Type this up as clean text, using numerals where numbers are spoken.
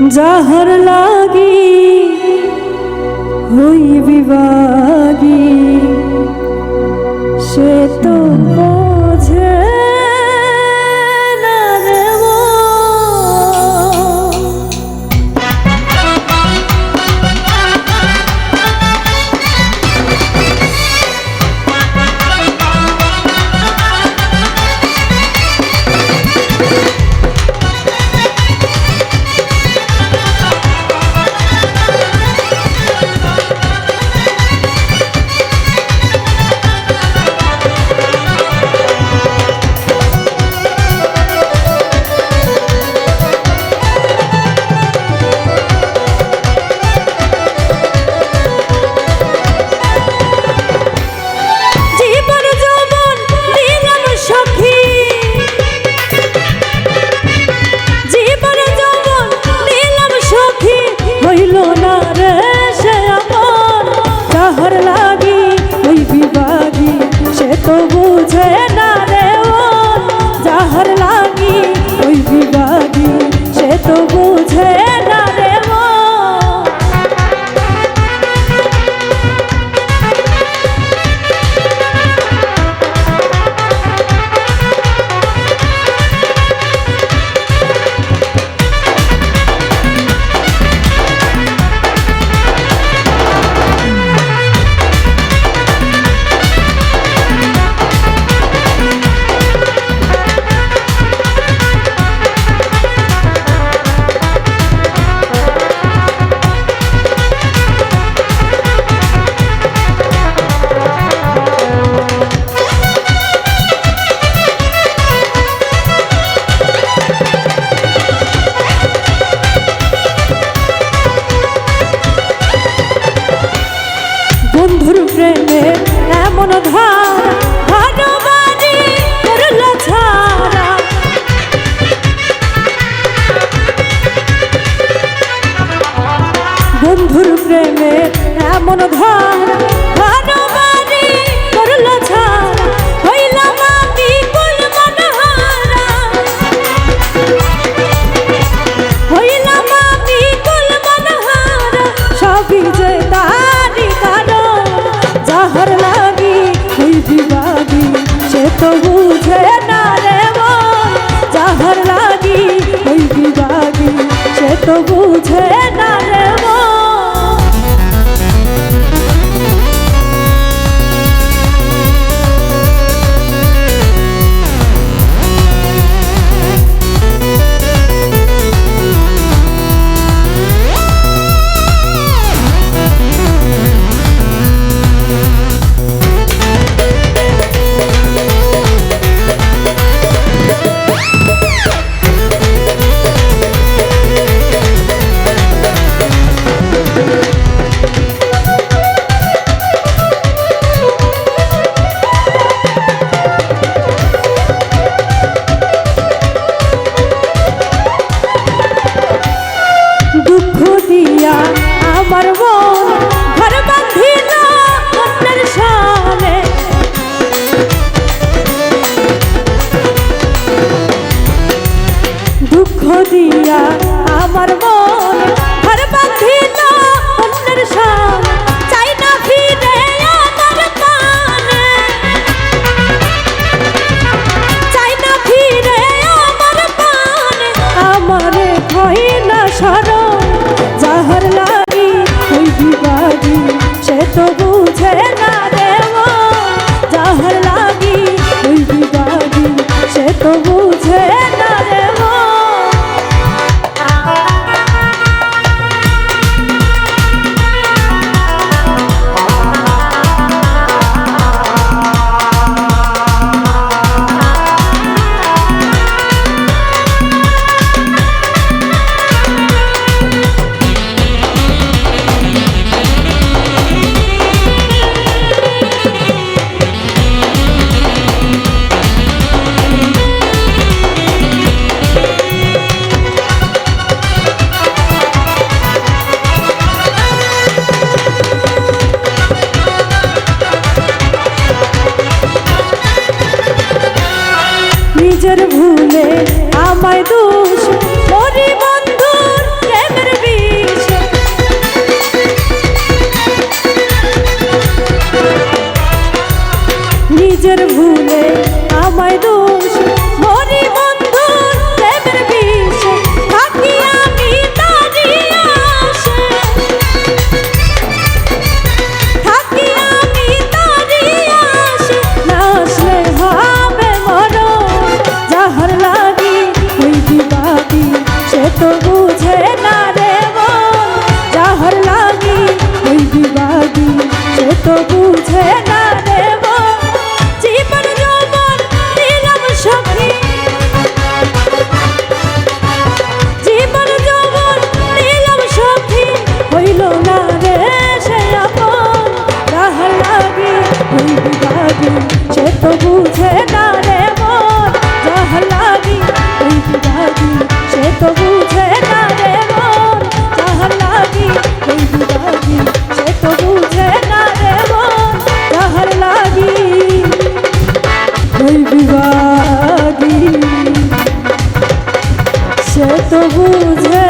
যাহার লাগি হই বিভাগী সে তো বোঝে না রে মন। যাহার লাগি ওই বিভাগী সে তো বুঝে না রে মন। যাহার লাগি ওই বিভাগী সে তো বুঝে না রে মন। বন্ধুর প্রেমে এমন ধারা ভালোবাসি করলো ছাড়া। বন্ধুর প্রেমে এমন ধারা ভালোবাসি করলো ছাড়া। হইলাম আমি কুলমনহারা, হইলাম আমি কুলমনহারা, সবই যে তারি কারণ। যাহার লাগি ওই বিভাগী সে তো বুঝে না রে মন। যাহার লাগি ওই বিভাগী সে তো বুঝে না রে মন। দুঃখ দিয়া আমার মন ঘর বাঁধিল অন্যের সামনে। দুঃখ দিয়া আমার মন ঘর বাঁধিল অন্যের সামনে। চাই না ফিরে আমার পানে, চাই না ফিরে আমার পানে, আমারে কই না শরণ। যাহার লাগি ওই বিভাগী সে তো বুঝে না রে মন। যাহার লাগি ওই বিভাগী সে তো বুঝে না রে মন। তো বুঝে না রে মন যাহার লাগি ওই বিবাদী সে তো বুঝে না রে মন জীবন যৌবন দিলাম সখী জীবন যৌবন দিলাম সখী হইল না রে সে আপন যাহার লাগি ওই বিবাদী সে তো বুঝে না রে মন যাহার লাগি ওই বিবাদী সে তো বুঝে না রে মন যাহার লাগি ওই বিবাদী সে তো বুঝে না রে মন যাহার লাগি ওই বিবাদী সে তো বুঝে